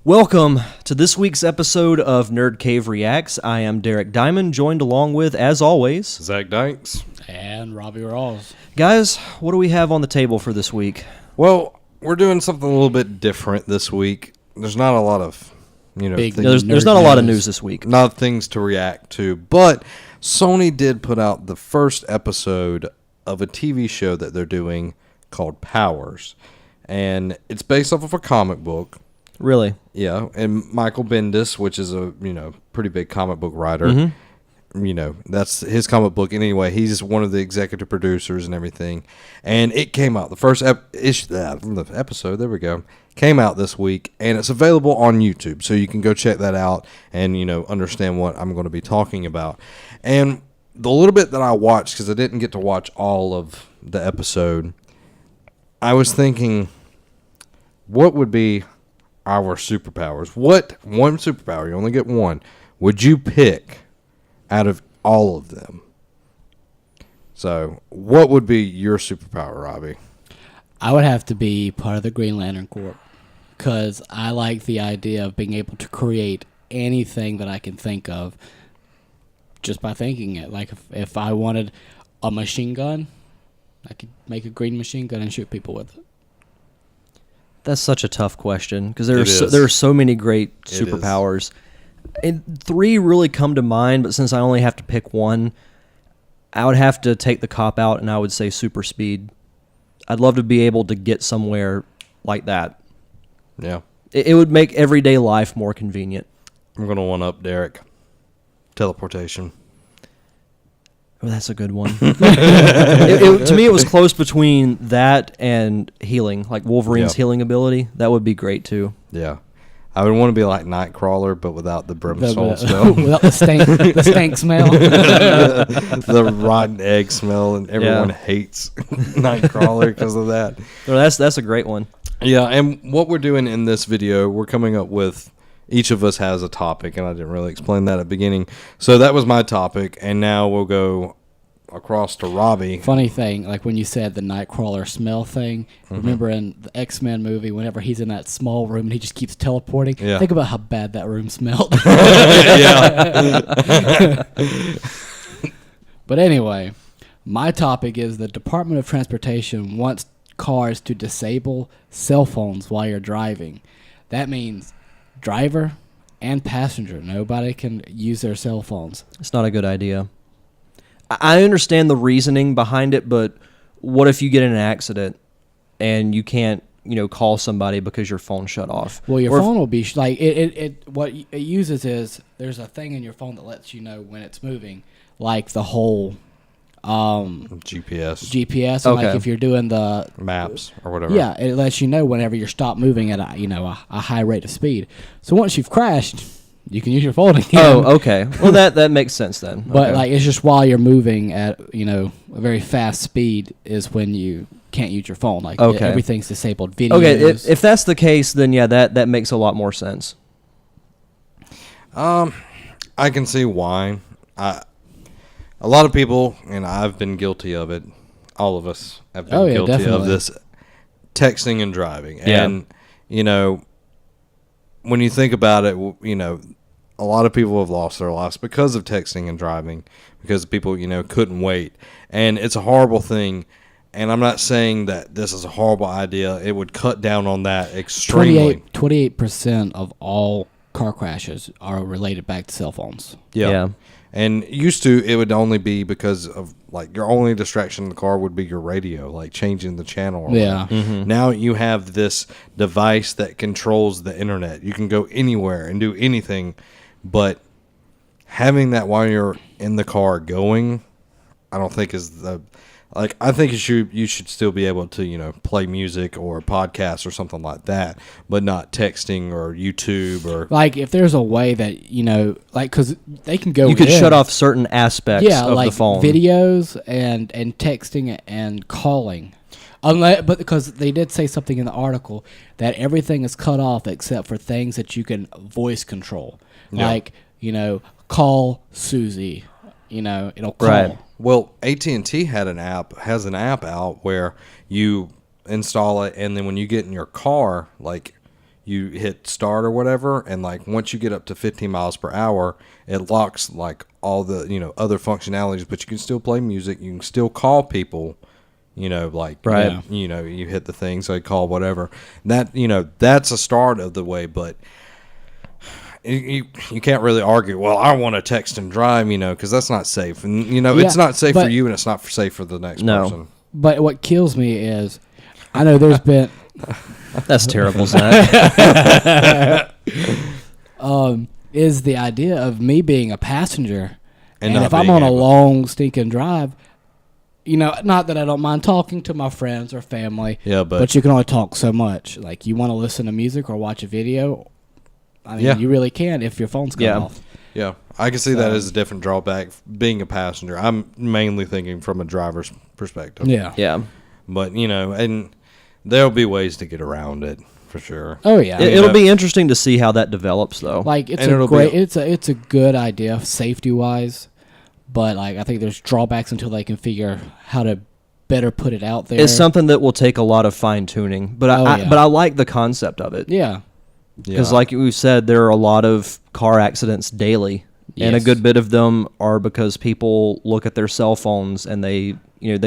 Welcome to this week's episode of Nerd Cave Reacts. I am Derek Diamond, joined along with, as always, Zach Dykes. And Robbie Rawls. Guys, what do we have on the table for this week? Well, we're doing something a little bit different this week. There's not a lot of, There's not a lot of news this week. Not things to react to, but Sony did put out the first episode of a TV show that they're doing called Powers. And it's based off of a comic book. Really? Yeah, and Michael Bendis, which is a, pretty big comic book writer. That's his comic book. Anyway, he's one of the executive producers and everything. And it came out, the first episode, there we go, came out this week, and it's available on YouTube. So you can go check that out and, understand what I'm going to be talking about. And the little bit that I watched, because I didn't get to watch all of the episode, I was thinking, what would be our superpowers? What one superpower, you only get one, would you pick out of all of them? So, what would be your superpower, Robbie? I would have to be part of the Green Lantern Corps because I like the idea of being able to create anything that I can think of just by thinking it. Like if I wanted a machine gun, I could make a green machine gun and shoot people with it. That's such a tough question because there are so many great superpowers. And three really come to mind, but since I only have to pick one, I would have to take the cop out, and I would say super speed. I'd love to be able to get somewhere like that. Yeah. It would make everyday life more convenient. I'm going to one-up Derek. Teleportation. Oh, that's a good one. To me, it was close between that and healing, like Wolverine's healing ability. That would be great, too. Yeah. I would want to be like Nightcrawler, but without the brimstone smell. Without the stank smell. The rotten egg smell, and everyone hates Nightcrawler because of that. Well, that's a great one. Yeah, and what we're doing in this video, we're coming up with, each of us has a topic, and I didn't really explain that at the beginning. So that was my topic, and now we'll go across to Robbie. Funny thing, like when you said the Nightcrawler smell thing, remember in the X-Men movie, whenever he's in that small room and he just keeps teleporting, think about how bad that room smelled. But anyway, my topic is the Department of Transportation wants cars to disable cell phones while you're driving. That means driver and passenger, nobody can use their cell phones. It's not a good idea. I understand the reasoning behind it, but what if you get in an accident and you can't, call somebody because your phone shut off? Well, your phone will be like what it uses is there's a thing in your phone that lets you know when it's moving, like the whole GPS. And like if you're doing the maps or whatever. Yeah, it lets you know whenever you're stopped moving at a high rate of speed. So once you've crashed, you can use your phone again. Oh, okay. Well, that makes sense then. But it's just while you're moving at a very fast speed is when you can't use your phone. Like everything's disabled. Videos. Okay, if that's the case, then that makes a lot more sense. I can see why. A lot of people, and I've been guilty of it. All of us have been guilty definitely. of this texting and driving. And when you think about it, a lot of people have lost their lives because of texting and driving, because people, couldn't wait. And it's a horrible thing. And I'm not saying that this is a horrible idea. It would cut down on that extremely. 28% of all car crashes are related back to cell phones. Yeah. And used to, it would only be because of, your only distraction in the car would be your radio, like changing the channel. Now you have this device that controls the internet. You can go anywhere and do anything. But having that while you're in the car going, I don't think is the... I think you should still be able to, play music or a podcast or something like that, but not texting or YouTube or... if there's a way that, because they can go... You could shut off certain aspects of the phone. Videos and texting and calling. But because they did say something in the article that everything is cut off except for things that you can voice control. Yeah. Call Susie. It'll call. Right. Well, AT&T has an app out where you install it, and then when you get in your car, you hit start or whatever, and like once you get up to 15 miles per hour, it locks like all the other functionalities, but you can still play music, you can still call people, like right. You hit the thing, so you call whatever. That that's a start of the way, but you can't really argue. Well, I want to text and drive, because that's not safe, and it's not safe for you, and it's not safe for the next person. But what kills me is, I know there's been. That's terrible, Zach. Is the idea of me being a passenger, and if I'm on a long stinking drive, not that I don't mind talking to my friends or family, but you can only talk so much. Like, you want to listen to music or watch a video, you really can if your phone's cut off. Yeah, I can see that as a different drawback. Being a passenger, I'm mainly thinking from a driver's perspective. Yeah. But and there'll be ways to get around it for sure. Oh yeah, it'll be interesting to see how that develops, though. Like it's a good idea safety wise, but like I think there's drawbacks until they can figure how to better put it out there. It's something that will take a lot of fine tuning, but I like the concept of it. Yeah, because like we said, there are a lot of car accidents daily, and a good bit of them are because people look at their cell phones and they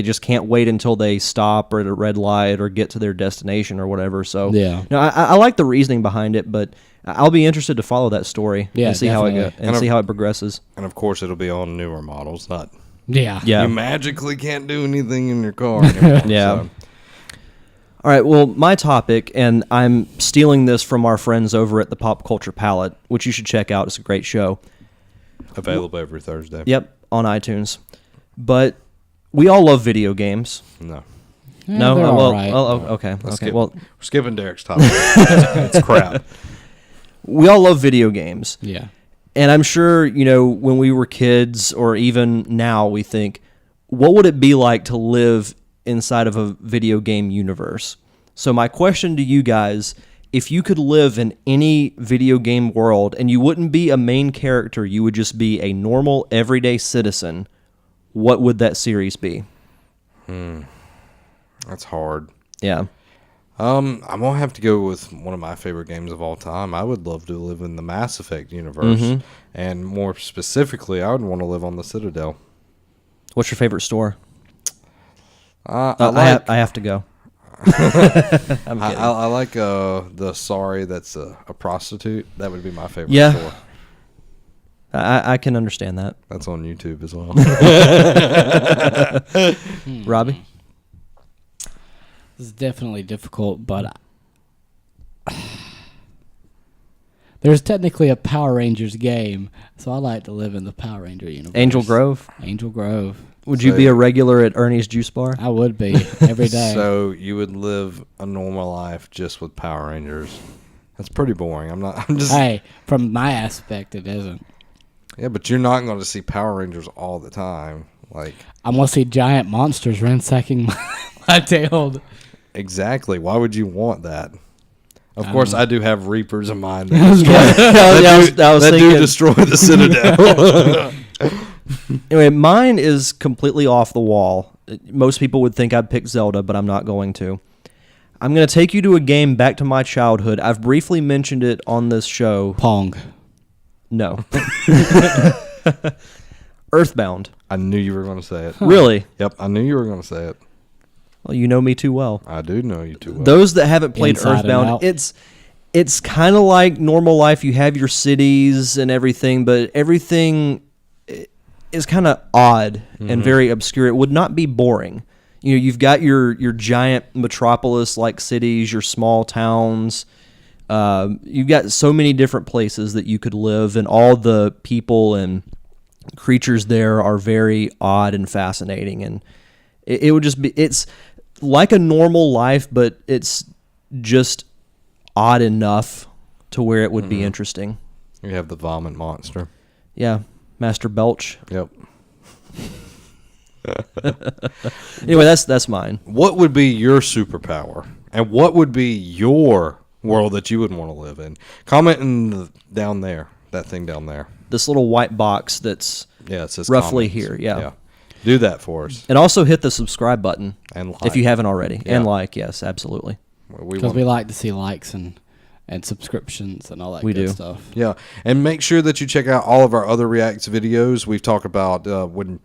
just can't wait until they stop or at a red light or get to their destination or whatever. So I like the reasoning behind it, but I'll be interested to follow that story and see how it goes and see how it progresses. And of course, it'll be on newer models, not you magically can't do anything in your car. So. All right. Well, my topic, and I'm stealing this from our friends over at the Pop Culture Palette, which you should check out. It's a great show. Available every Thursday. Yep, on iTunes. But we all love video games. No. No. Well, right. Okay. Okay. Well, we're skipping Derek's topic. It's crap. We all love video games. Yeah. And I'm sure, when we were kids or even now, we think, what would it be like to live inside of a video game universe? So my question to you guys, if you could live in any video game world and you wouldn't be a main character, you would just be a normal, everyday citizen, what would that series be? That's hard. Yeah. I'm gonna have to go with one of my favorite games of all time. I would love to live in the Mass Effect universe, and more specifically, I would want to live on the Citadel. What's your favorite store? I have to go. I'm kidding. I like the Sorry that's a prostitute. That would be my favorite store. I can understand that. That's on YouTube as well. Robbie? This is definitely difficult, but there's technically a Power Rangers game, so I like to live in the Power Ranger universe. Angel Grove? Angel Grove. Would you be a regular at Ernie's Juice Bar? I would be, every day. So you would live a normal life just with Power Rangers. That's pretty boring. I'm just... Hey, from my aspect, it isn't. Yeah, but you're not going to see Power Rangers all the time. Like, I'm going to see giant monsters ransacking my tail. Exactly. Why would you want that? Of course, I do have Reapers in mind. I was thinking, do destroy the Citadel. Anyway, mine is completely off the wall. Most people would think I'd pick Zelda, but I'm not going to. I'm going to take you to a game back to my childhood. I've briefly mentioned it on this show. Pong. No. Earthbound. I knew you were going to say it. Really? Yep, I knew you were going to say it. Well, you know me too well. I do know you too well. Those that haven't played Inside Earthbound, it's kind of like normal life. You have your cities and everything, but everything is kind of odd and very obscure. It would not be boring. You've got your giant metropolis-like cities, your small towns. You've got so many different places that you could live, and all the people and creatures there are very odd and fascinating. And it would just be, it's like a normal life, but it's just odd enough to where it would be interesting. You have the vomit monster. Yeah, Master Belch. Yep. Anyway, that's mine. What would be your superpower? And what would be your world that you would want to live in? Comment down there. That thing down there. This little white box that's it says roughly comments. here. Yeah. Do that for us. And also hit the subscribe button and like. if you haven't already. Yeah. And like, yes, absolutely. Because we like to see likes and and subscriptions and all that We good do. stuff. Yeah, and make sure that you check out all of our other Reacts videos. We've talked about when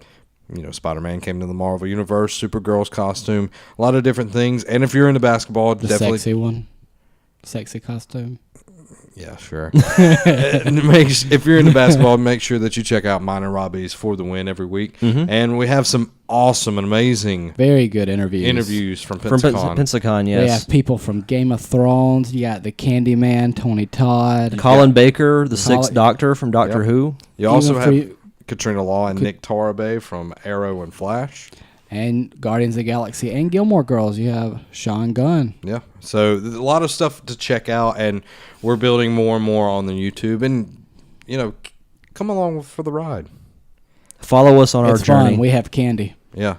Spider-Man came to the Marvel Universe, Supergirl's costume, a lot of different things. And if you're into basketball, The definitely sexy one, sexy costume. Yeah, sure. If you're into basketball, make sure that you check out mine and Robbie's For the Win every week. Mm-hmm. And we have some awesome and amazing very good interviews from From Pensacon. Pensacon, yes. They have people from Game of Thrones. You got the Candyman, Tony Todd, Colin Baker, the Sixth Doctor from Doctor Yep. Who. You also Even have Katrina Law and Nick Tarabe from Arrow and Flash. and Guardians of the Galaxy and Gilmore Girls. You have Sean Gunn. Yeah. So there's a lot of stuff to check out, and we're building more and more on the YouTube. And, come along for the ride. Follow us on our It's journey. fun. We have candy. Yeah.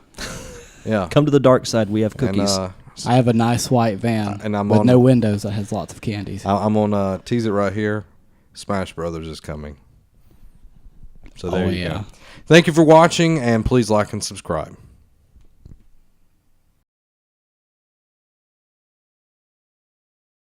Yeah. Come to the dark side. We have cookies. And, I have a nice white van and I'm with on- no windows that has lots of candies. I'm on tease it right here. Smash Brothers is coming. So there you go. Thank you for watching, and please like and subscribe.